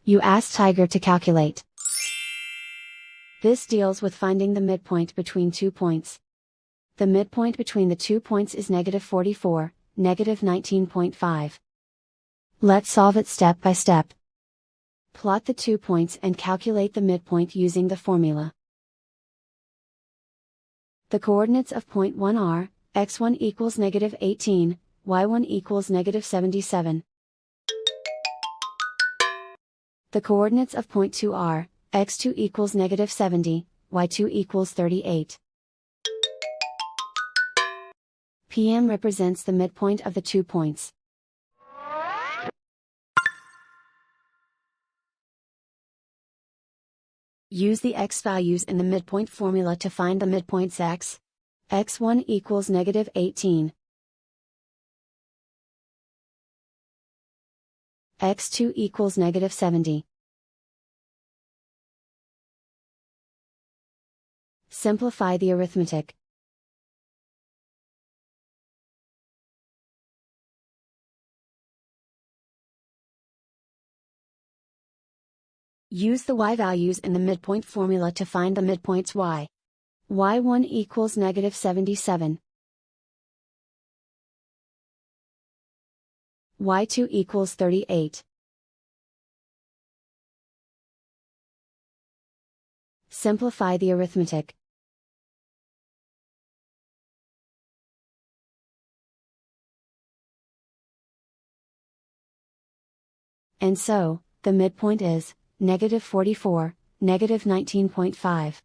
You ask Tiger to calculate. This deals with finding the midpoint between 2 points. The midpoint between the 2 points is -44, -19.5. Let's solve it step by step. Plot the 2 points and calculate the midpoint using the formula. The coordinates of point 1 are, x1 equals -18, y1 equals -77. The coordinates of point 2 are, x2 equals -70, y2 equals 38. PM represents the midpoint of the 2 points. Use the x values in the midpoint formula to find the midpoints x. x1 equals -18. x2 equals -70. Simplify the arithmetic. Use the y values in the midpoint formula to find the midpoints y. y1 equals -77. y2 equals 38. Simplify the arithmetic. And so, the midpoint is -44, -19.5.